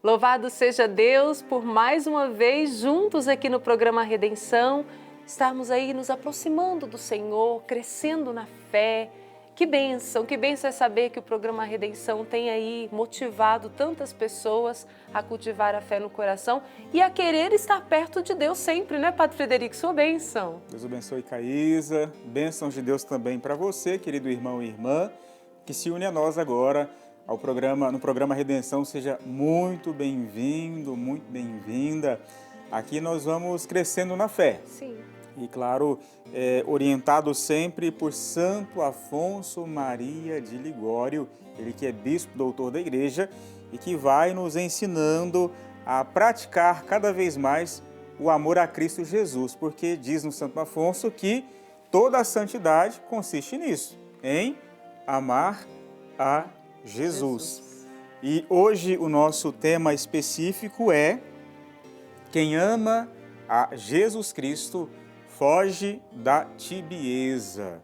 Louvado seja Deus por mais uma vez juntos aqui no programa Redenção, estarmos aí nos aproximando do Senhor, crescendo na fé. Que bênção é saber que o programa Redenção tem aí motivado tantas pessoas a cultivar a fé no coração e a querer estar perto de Deus sempre, né, Padre Frederico? Sua bênção. Deus abençoe, Caísa. Bênçãos de Deus também para você, querido irmão e irmã, que se une a nós agora no programa Redenção. Seja muito bem-vindo, muito bem-vinda. Aqui nós vamos crescendo na fé. Sim. E claro, orientado sempre por Santo Afonso Maria de Ligório, ele que é bispo doutor da igreja e que vai nos ensinando a praticar cada vez mais o amor a Cristo Jesus, porque diz no Santo Afonso que toda a santidade consiste nisso, em amar a Jesus. E hoje o nosso tema específico é: quem ama a Jesus Cristo foge da tibieza.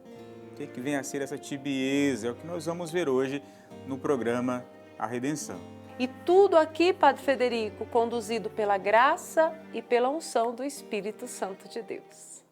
O que vem a ser essa tibieza? É o que nós vamos ver hoje no programa A Redenção. E tudo aqui, Padre Frederico, conduzido pela graça e pela unção do Espírito Santo de Deus.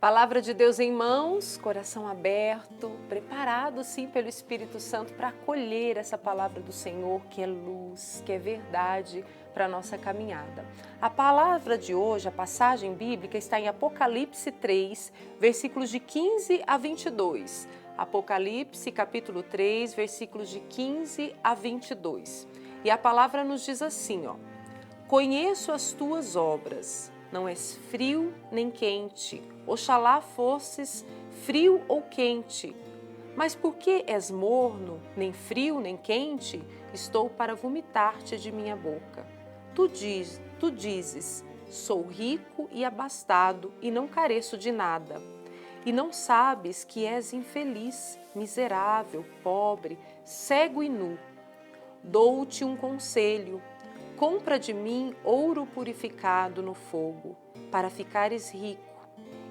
Palavra de Deus em mãos, coração aberto, preparado sim pelo Espírito Santo para acolher essa palavra do Senhor, que é luz, que é verdade para a nossa caminhada. A palavra de hoje, a passagem bíblica, está em Apocalipse 3, versículos de 15 a 22. Apocalipse, capítulo 3, versículos de 15 a 22. E a palavra nos diz assim, ó: Conheço as tuas obras, não és frio nem quente. Oxalá fosses frio ou quente. Mas porque és morno, nem frio nem quente, estou para vomitar-te de minha boca. Tu dizes, sou rico e abastado e não careço de nada. E não sabes que és infeliz, miserável, pobre, cego e nu. Dou-te um conselho. Compra de mim ouro purificado no fogo, para ficares rico,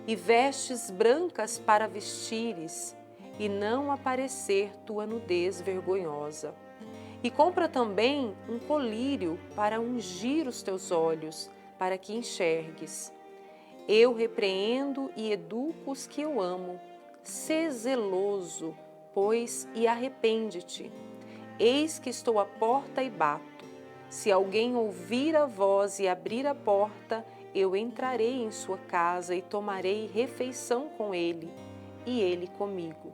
e vestes brancas para vestires, e não aparecer tua nudez vergonhosa. E compra também um colírio para ungir os teus olhos, para que enxergues. Eu repreendo e educo os que eu amo. Sê zeloso, pois, e arrepende-te. Eis que estou à porta e bato. Se alguém ouvir a voz e abrir a porta, eu entrarei em sua casa e tomarei refeição com ele, e ele comigo.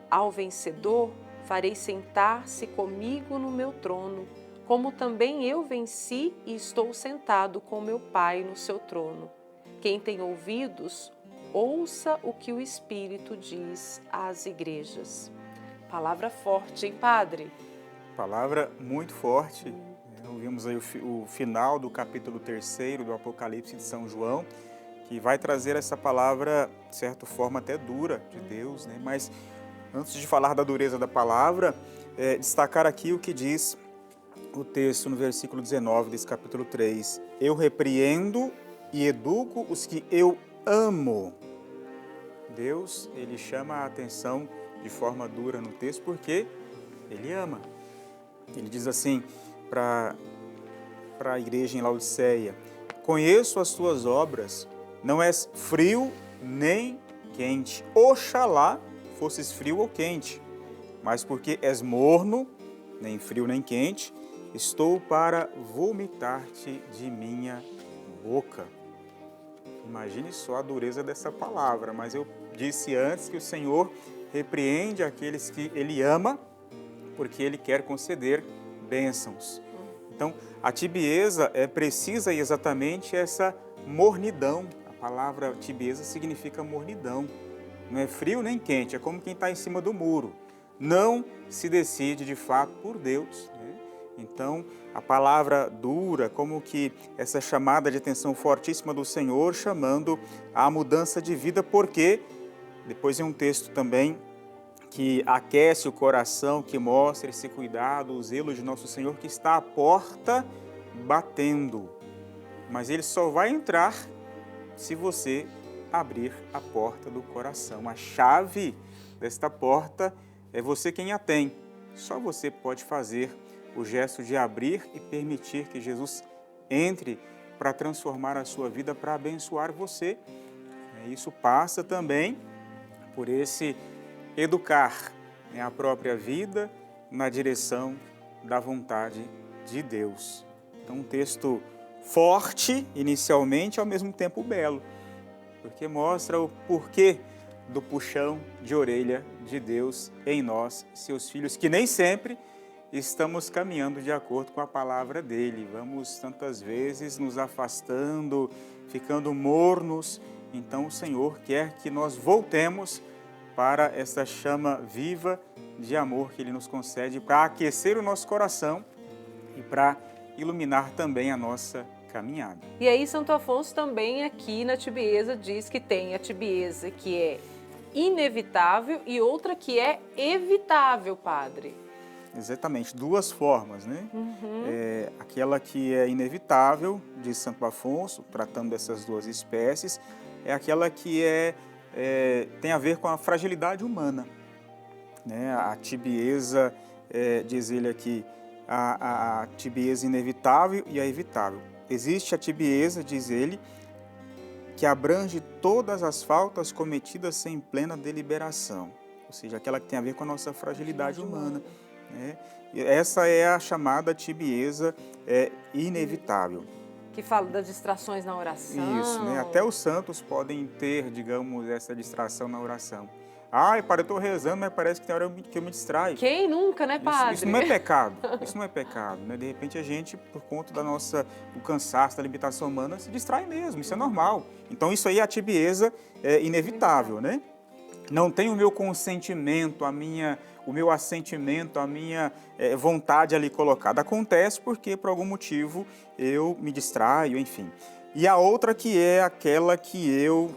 Ao vencedor, farei sentar-se comigo no meu trono, como também eu venci e estou sentado com meu Pai no seu trono. Quem tem ouvidos, ouça o que o Espírito diz às igrejas. Palavra forte, hein, Padre? Palavra muito forte. Ouvimos aí o final do capítulo 3 do Apocalipse de São João, que vai trazer essa palavra, de certa forma, até dura de Deus, né? Mas antes de falar da dureza da palavra, destacar aqui o que diz o texto no versículo 19 desse capítulo 3. Eu repreendo e educo os que eu amo. Deus, ele chama a atenção de forma dura no texto porque ele ama. Ele diz assim para para a igreja em Laodiceia: conheço as tuas obras, não és frio nem quente. Oxalá fosses frio ou quente, mas porque és morno, nem frio nem quente, estou para vomitar-te de minha boca. Imagine só a dureza dessa palavra, mas eu disse antes que o Senhor repreende aqueles que Ele ama, porque Ele quer conceder bênçãos. Então, a tibieza precisa exatamente essa mornidão. A palavra tibieza significa mornidão. Não é frio nem quente, é como quem está em cima do muro. Não se decide de fato por Deus, né? Então, a palavra dura, como que essa chamada de atenção fortíssima do Senhor, chamando a mudança de vida, porque depois em um texto também que aquece o coração, que mostra esse cuidado, o zelo de nosso Senhor, que está à porta batendo. Mas Ele só vai entrar se você abrir a porta do coração. A chave desta porta é você quem a tem. Só você pode fazer o gesto de abrir e permitir que Jesus entre para transformar a sua vida, para abençoar você. Isso passa também por esse educar a própria vida na direção da vontade de Deus. Então, um texto forte, inicialmente, ao mesmo tempo belo, porque mostra o porquê do puxão de orelha de Deus em nós, seus filhos, que nem sempre estamos caminhando de acordo com a palavra dele. Vamos tantas vezes nos afastando, ficando mornos. Então o Senhor quer que nós voltemos para essa chama viva de amor que Ele nos concede, para aquecer o nosso coração e para iluminar também a nossa caminhada. E aí Santo Afonso também aqui na tibieza diz que tem a tibieza que é inevitável e outra que é evitável, padre. Exatamente, duas formas, né? Aquela que é inevitável, diz Santo Afonso, tratando dessas duas espécies, é aquela que tem a ver com a fragilidade humana, né? A tibieza, diz ele aqui, a tibieza inevitável e a evitável. Existe a tibieza, diz ele, que abrange todas as faltas cometidas sem plena deliberação, ou seja, aquela que tem a ver com a nossa fragilidade humana. Essa é a chamada tibieza inevitável. Que fala das distrações na oração. Isso, né? Até os santos podem ter, digamos, essa distração na oração. Ai, padre, eu estou rezando, mas parece que tem hora que eu me distraio. Quem nunca, né, padre? Isso não é pecado, isso não é pecado, né? De repente a gente, por conta do cansaço, da limitação humana, se distrai mesmo, isso é normal. Então isso aí, a tibieza é inevitável, né? Não tem o meu consentimento, o meu assentimento, a minha vontade ali colocada. Acontece porque, por algum motivo, eu me distraio, enfim. E a outra que é aquela que eu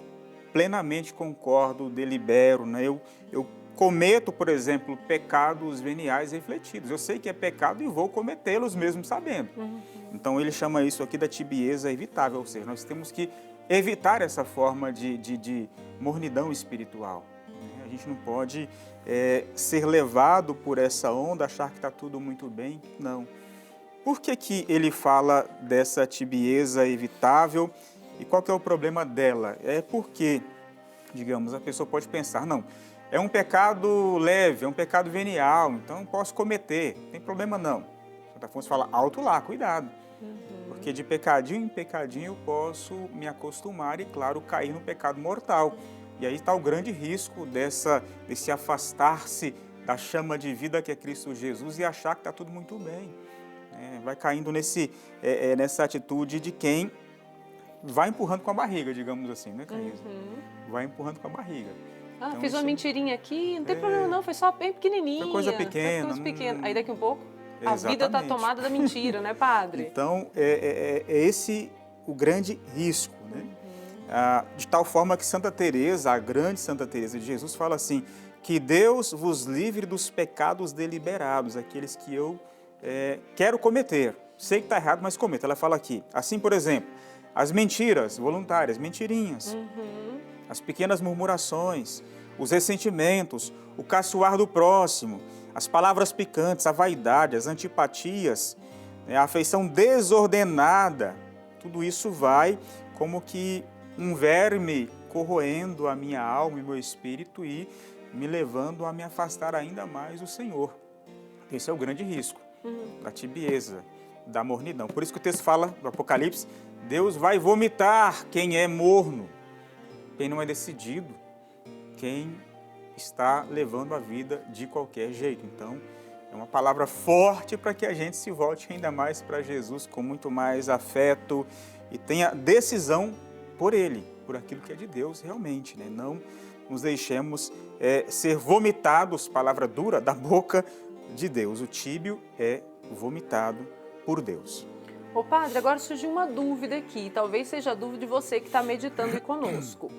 plenamente concordo, delibero, né? Eu cometo, por exemplo, pecados veniais refletidos. Eu sei que é pecado e vou cometê-los mesmo sabendo. Então, ele chama isso aqui da tibieza evitável, ou seja, nós temos que evitar essa forma de mornidão espiritual. A gente não pode ser levado por essa onda, achar que está tudo muito bem, não. Por que ele fala dessa tibieza evitável e qual que é o problema dela? É porque, digamos, a pessoa pode pensar, não, é um pecado leve, é um pecado venial, então posso cometer, não tem problema não. Santo Afonso fala, alto lá, cuidado. Porque de pecadinho em pecadinho eu posso me acostumar e, claro, cair no pecado mortal. E aí está o grande risco desse afastar-se da chama de vida que é Cristo Jesus e achar que está tudo muito bem. Vai caindo nessa atitude de quem vai empurrando com a barriga, digamos assim, né, Caísa? Vai empurrando com a barriga. Então, fiz uma mentirinha aqui, não tem problema não, foi só bem pequenininha. Foi coisa pequena. Aí daqui um pouco, a vida está tomada da mentira, né, padre? Então, é esse o grande risco, né? De tal forma que Santa Teresa, a grande Santa Teresa de Jesus, fala assim, que Deus vos livre dos pecados deliberados, aqueles que eu quero cometer. Sei que está errado, mas cometo. Ela fala aqui, assim, por exemplo, as mentiras voluntárias, mentirinhas, as pequenas murmurações, os ressentimentos, o caçoar do próximo, as palavras picantes, a vaidade, as antipatias, a afeição desordenada, tudo isso vai como que um verme corroendo a minha alma e meu espírito e me levando a me afastar ainda mais do Senhor. Esse é o grande risco da tibieza, da mornidão. Por isso que o texto fala, do Apocalipse, Deus vai vomitar quem é morno, quem não é decidido, quem está levando a vida de qualquer jeito. Então, é uma palavra forte para que a gente se volte ainda mais para Jesus com muito mais afeto e tenha decisão por Ele, por aquilo que é de Deus realmente, né? Não nos deixemos ser vomitados, palavra dura, da boca de Deus. O tíbio é vomitado por Deus. Ô padre, agora surgiu uma dúvida aqui, talvez seja a dúvida de você que está meditando aí conosco.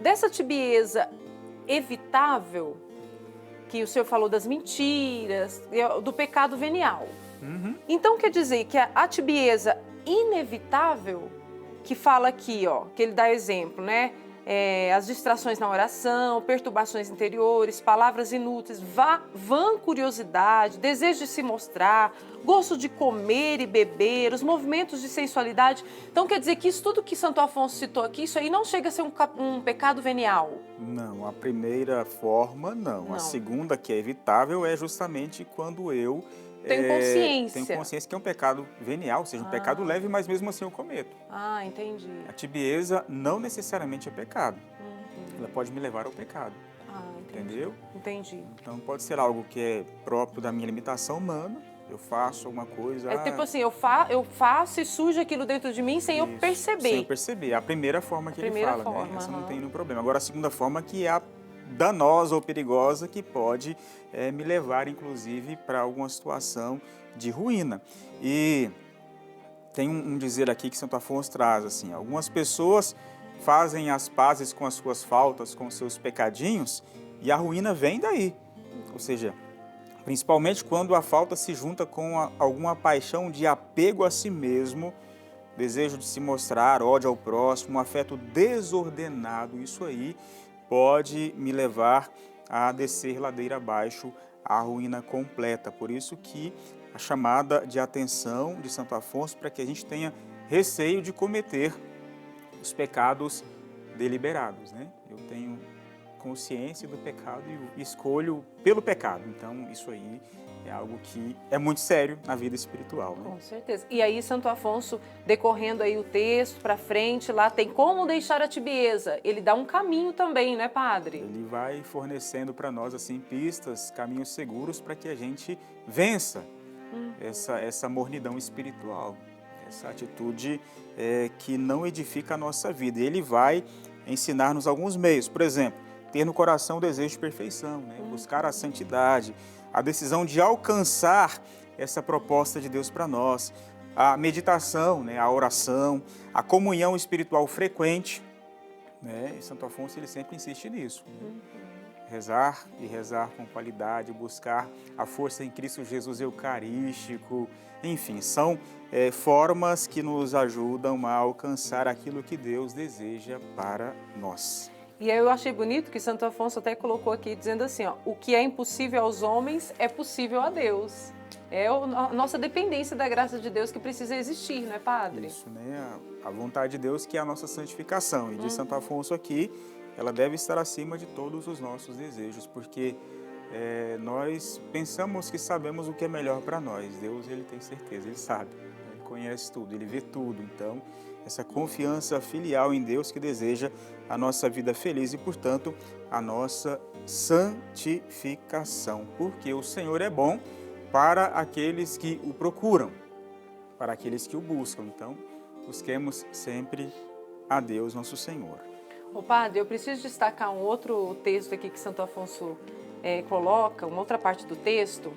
Dessa tibieza evitável, que o senhor falou das mentiras, do pecado venial. Então quer dizer que a tibieza inevitável, que fala aqui, ó, que ele dá exemplo, né? As distrações na oração, perturbações interiores, palavras inúteis, vã curiosidade, desejo de se mostrar, gosto de comer e beber, os movimentos de sensualidade. Então quer dizer que isso tudo que Santo Afonso citou aqui, isso aí não chega a ser um pecado venial? Não, a primeira forma não. A segunda, que é evitável, é justamente quando eu tenho consciência. Tenho consciência que é um pecado venial, ou seja, um pecado leve, mas mesmo assim eu cometo. Entendi. A tibieza não necessariamente é pecado. Ela pode me levar ao pecado. Entendeu? Entendi. Então pode ser algo que é próprio da minha limitação humana. Eu faço alguma coisa... É tipo assim, eu faço e surge aquilo dentro de mim sem eu perceber. Sem eu perceber. A primeira forma que ele fala, né? Essa não tem nenhum problema. Agora a segunda forma que é a danosa ou perigosa, que pode me levar, inclusive, para alguma situação de ruína. E tem um dizer aqui que Santo Afonso traz, assim, algumas pessoas fazem as pazes com as suas faltas, com os seus pecadinhos, e a ruína vem daí. Ou seja, principalmente quando a falta se junta com alguma paixão de apego a si mesmo, desejo de se mostrar, ódio ao próximo, um afeto desordenado, isso aí pode me levar a descer ladeira abaixo, a ruína completa. Por isso que a chamada de atenção de Santo Afonso para que a gente tenha receio de cometer os pecados deliberados, né? Eu tenho consciência do pecado e escolho pelo pecado. Então, isso aí é algo que é muito sério na vida espiritual, né? Com certeza. E aí, Santo Afonso, decorrendo aí o texto para frente, lá tem como deixar a tibieza. Ele dá um caminho também, né, padre? Ele vai fornecendo para nós, assim, pistas, caminhos seguros para que a gente vença essa mornidão espiritual, essa atitude que não edifica a nossa vida. E ele vai ensinar-nos alguns meios. Por exemplo, ter no coração o desejo de perfeição, né? Buscar a santidade, a decisão de alcançar essa proposta de Deus para nós, a meditação, né? A oração, a comunhão espiritual frequente, né? E Santo Afonso ele sempre insiste nisso. Rezar e rezar com qualidade, buscar a força em Cristo Jesus eucarístico, enfim, são formas que nos ajudam a alcançar aquilo que Deus deseja para nós. E aí eu achei bonito que Santo Afonso até colocou aqui, dizendo assim, ó, o que é impossível aos homens é possível a Deus. É a nossa dependência da graça de Deus que precisa existir, não é, padre? Isso, né? A vontade de Deus que é a nossa santificação. E de Santo Afonso aqui, ela deve estar acima de todos os nossos desejos, porque nós pensamos que sabemos o que é melhor para nós. Deus, ele tem certeza, ele sabe, ele conhece tudo, ele vê tudo. Então, essa confiança filial em Deus que deseja a nossa vida feliz e, portanto, a nossa santificação. Porque o Senhor é bom para aqueles que o procuram, para aqueles que o buscam. Então, busquemos sempre a Deus, nosso Senhor. Ô padre, eu preciso destacar um outro texto aqui que Santo Afonso coloca, uma outra parte do texto,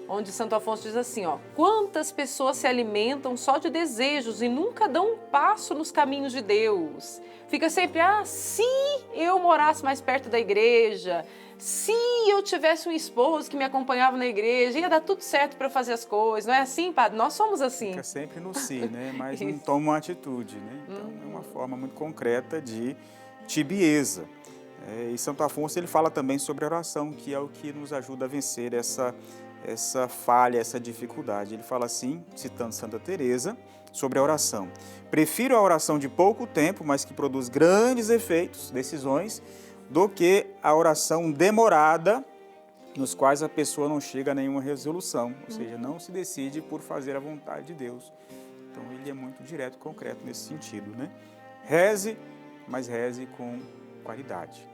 onde Santo Afonso diz assim, ó, quantas pessoas se alimentam só de desejos e nunca dão um passo nos caminhos de Deus. Fica sempre, se eu morasse mais perto da igreja, se eu tivesse um esposo que me acompanhava na igreja, ia dar tudo certo para fazer as coisas. Não é assim, padre? Nós somos assim. Fica sempre no si, né? Mas não toma uma atitude, né? Então, é uma forma muito concreta de tibieza. E Santo Afonso ele fala também sobre a oração, que é o que nos ajuda a vencer essa essa falha, essa dificuldade. Ele fala assim, citando Santa Teresa, sobre a oração. Prefiro a oração de pouco tempo, mas que produz grandes efeitos, decisões, do que a oração demorada, nos quais a pessoa não chega a nenhuma resolução, ou seja, não se decide por fazer a vontade de Deus. Então ele é muito direto e concreto nesse sentido, né? Reze, mas reze com qualidade.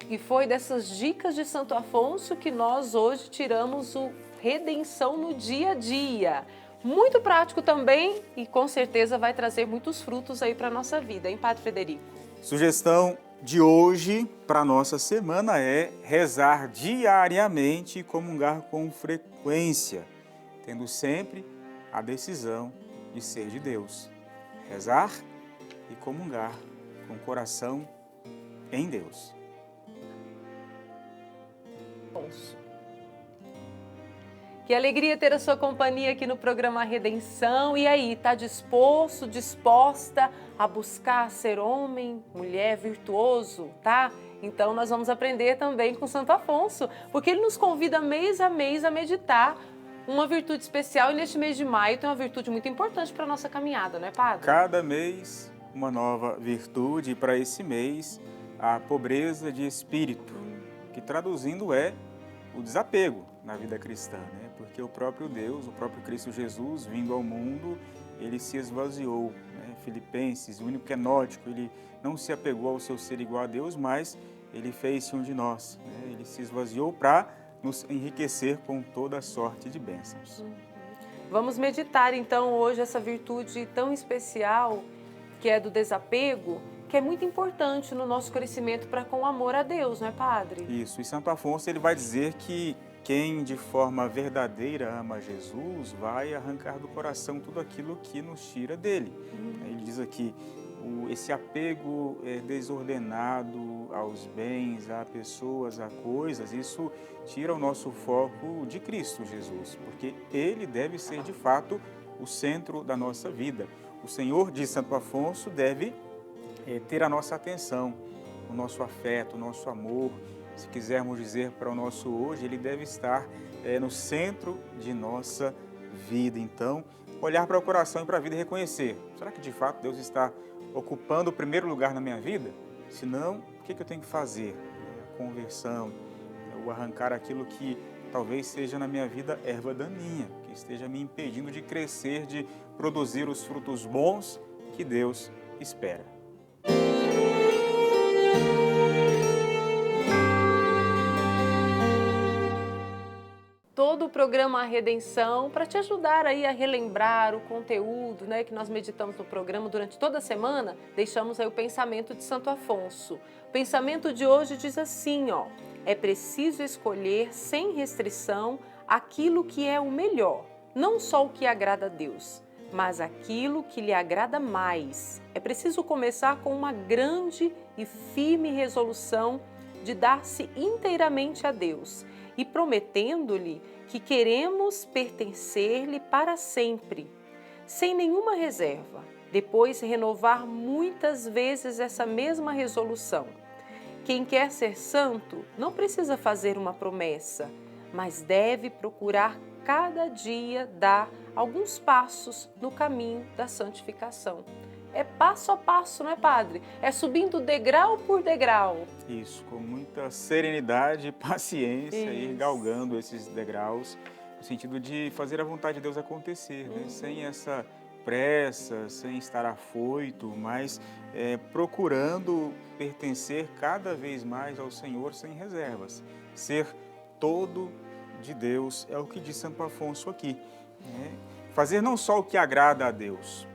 E foi dessas dicas de Santo Afonso que nós hoje tiramos o Redenção no dia a dia. Muito prático também e com certeza vai trazer muitos frutos aí para a nossa vida, hein, Padre Frederico? Sugestão de hoje para a nossa semana é rezar diariamente e comungar com frequência, tendo sempre a decisão de ser de Deus. Rezar e comungar com o coração em Deus. Que alegria ter a sua companhia aqui no programa Redenção. E aí, está disposto, disposta a buscar ser homem, mulher virtuoso, tá? Então nós vamos aprender também com Santo Afonso, porque ele nos convida mês a meditar uma virtude especial e neste mês de maio tem uma virtude muito importante para a nossa caminhada, não é, Padre? Cada mês uma nova virtude e para esse mês a pobreza de espírito, que traduzindo é o desapego na vida cristã, né? Porque o próprio Deus, o próprio Cristo Jesus, vindo ao mundo, ele se esvaziou, né? Filipenses, o único kenótico, ele não se apegou ao seu ser igual a Deus, mas ele fez-se um de nós, né? Ele se esvaziou para nos enriquecer com toda a sorte de bênçãos. Vamos meditar então hoje essa virtude tão especial que é do desapego, que é muito importante no nosso crescimento para com o amor a Deus, não é, Padre? Isso, e Santo Afonso ele vai dizer que quem de forma verdadeira ama Jesus vai arrancar do coração tudo aquilo que nos tira dele. Ele diz aqui, esse apego desordenado aos bens, a pessoas, a coisas, isso tira o nosso foco de Cristo Jesus, porque ele deve ser de fato o centro da nossa vida. O Senhor, diz Santo Afonso, deve ter a nossa atenção, o nosso afeto, o nosso amor. Se quisermos dizer para o nosso hoje, ele deve estar no centro de nossa vida. Então, olhar para o coração e para a vida e reconhecer, será que de fato Deus está ocupando o primeiro lugar na minha vida? Se não, o que eu tenho que fazer? A conversão, o arrancar aquilo que talvez seja na minha vida erva daninha, que esteja me impedindo de crescer, de produzir os frutos bons que Deus espera. Todo o programa Redenção para te ajudar aí a relembrar o conteúdo, né, que nós meditamos no programa durante toda a semana, deixamos aí o pensamento de Santo Afonso. O pensamento de hoje diz assim, ó: é preciso escolher sem restrição aquilo que é o melhor, não só o que agrada a Deus, mas aquilo que lhe agrada mais. É preciso começar com uma grande e firme resolução de dar-se inteiramente a Deus e prometendo-lhe que queremos pertencer-lhe para sempre, sem nenhuma reserva. Depois renovar muitas vezes essa mesma resolução. Quem quer ser santo não precisa fazer uma promessa, mas deve procurar cada dia dar alguns passos no caminho da santificação. É passo a passo, não é, Padre? É subindo degrau por degrau. Isso, com muita serenidade e paciência, ir galgando esses degraus, no sentido de fazer a vontade de Deus acontecer, né? Sem essa pressa, sem estar afoito, mas procurando pertencer cada vez mais ao Senhor sem reservas. Ser todo de Deus é o que diz Santo Afonso aqui, né? Fazer não só o que agrada a Deus,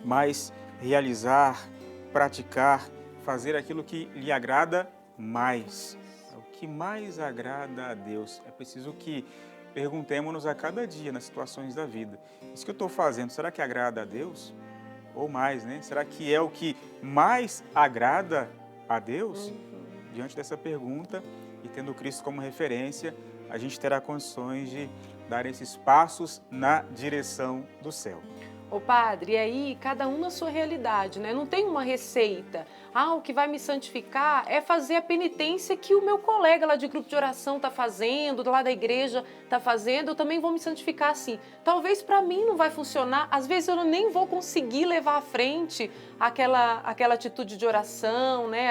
mas realizar, praticar, fazer aquilo que lhe agrada mais. É o que mais agrada a Deus. É preciso que perguntemos-nos a cada dia nas situações da vida: isso que eu estou fazendo, será que agrada a Deus? Ou mais, né? Será que é o que mais agrada a Deus? Diante dessa pergunta e tendo Cristo como referência, a gente terá condições de dar esses passos na direção do céu. Ô padre, e aí cada um na sua realidade, né? Não tem uma receita. O que vai me santificar é fazer a penitência que o meu colega lá de grupo de oração está fazendo, lá da igreja está fazendo, eu também vou me santificar assim. Talvez para mim não vai funcionar, às vezes eu nem vou conseguir levar à frente aquela atitude de oração, né?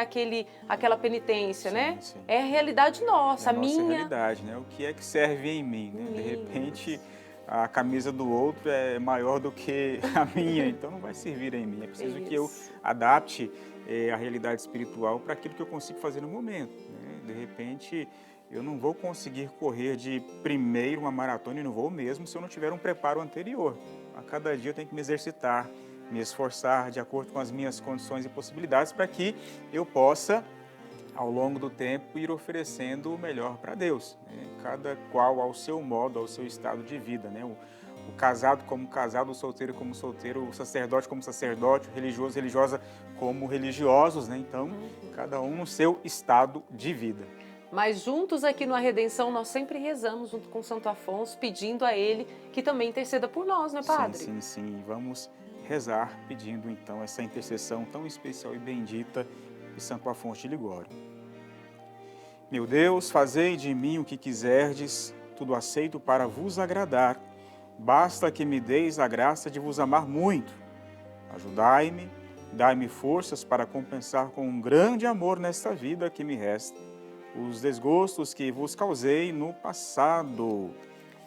Aquela penitência, Sim, né? sim. É a realidade nossa, É a nossa minha. realidade, né? O que é que serve em mim, né? De Isso. repente, a camisa do outro é maior do que a minha, então não vai servir em mim. É preciso que eu Isso. adapte a realidade espiritual para aquilo que eu consigo fazer no momento, né? De repente, eu não vou conseguir correr de primeiro uma maratona e não vou mesmo se eu não tiver um preparo anterior. A cada dia eu tenho que me exercitar, me esforçar de acordo com as minhas condições e possibilidades para que eu possa, ao longo do tempo, ir oferecendo o melhor para Deus, né? Cada qual ao seu modo, ao seu estado de vida, né? O casado como casado, o solteiro como solteiro, o sacerdote como sacerdote, o religioso, religiosa como religiosos, né? Então, cada um no seu estado de vida. Mas juntos aqui no A Redenção, nós sempre rezamos junto com Santo Afonso, pedindo a ele que também interceda por nós, né, padre? Sim, sim, sim. Vamos rezar pedindo então essa intercessão tão especial e bendita de Santo Afonso de Ligório. Meu Deus, fazei de mim o que quiserdes, tudo aceito para vos agradar. Basta que me deis a graça de vos amar muito. Ajudai-me, dai-me forças para compensar com um grande amor nesta vida que me resta os desgostos que vos causei no passado.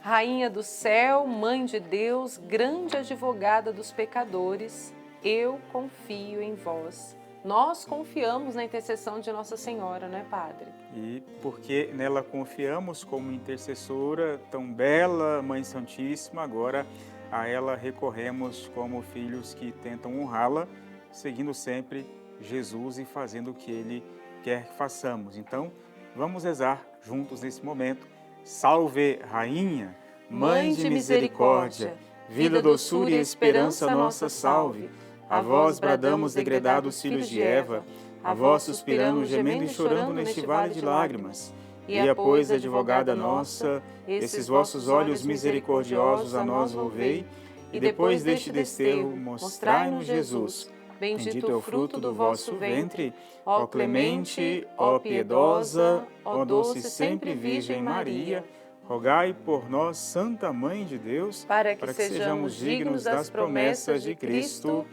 Rainha do céu, Mãe de Deus, grande advogada dos pecadores, eu confio em vós. Nós confiamos na intercessão de Nossa Senhora, não é, padre? E porque nela confiamos como intercessora tão bela, Mãe Santíssima, agora a ela recorremos como filhos que tentam honrá-la, seguindo sempre Jesus e fazendo o que Ele quer que façamos. Então, vamos rezar juntos nesse momento. Salve, Rainha, Mãe de misericórdia, vida, doçura e esperança nossa, salve. A vós bradamos, degredados filhos de Eva, a vós suspiramos, gemendo e chorando neste vale de lágrimas. E, pois, advogada nossa, esses vossos olhos misericordiosos a nós volvei, e depois deste desterro mostrai-nos Jesus. Bendito é o fruto do vosso ventre, ó clemente, ó piedosa, ó doce sempre Virgem Maria, rogai por nós, Santa Mãe de Deus, para que sejamos dignos das promessas de Cristo.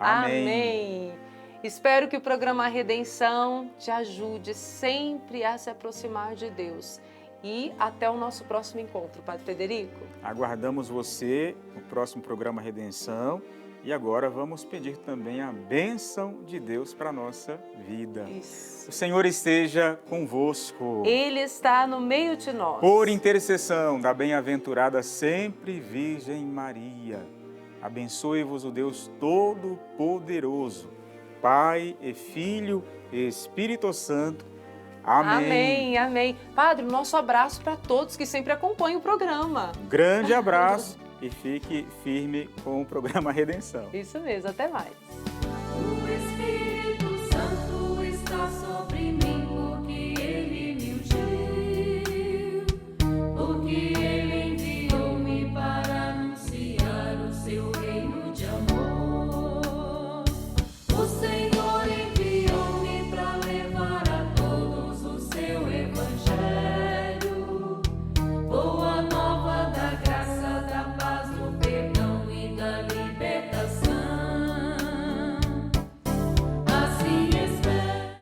Amém. Espero que o programa Redenção te ajude sempre a se aproximar de Deus. E até o nosso próximo encontro, Padre Frederico. Aguardamos você no próximo programa Redenção. E agora vamos pedir também a bênção de Deus para a nossa vida. Isso. O Senhor esteja convosco. Ele está no meio de nós. Por intercessão da bem-aventurada sempre Virgem Maria, abençoe-vos o Deus Todo-Poderoso, Pai e Filho e Espírito Santo. Amém. Amém, amém. Padre, nosso abraço para todos que sempre acompanham o programa. Um grande abraço e fique firme com o programa Redenção. Isso mesmo, até mais.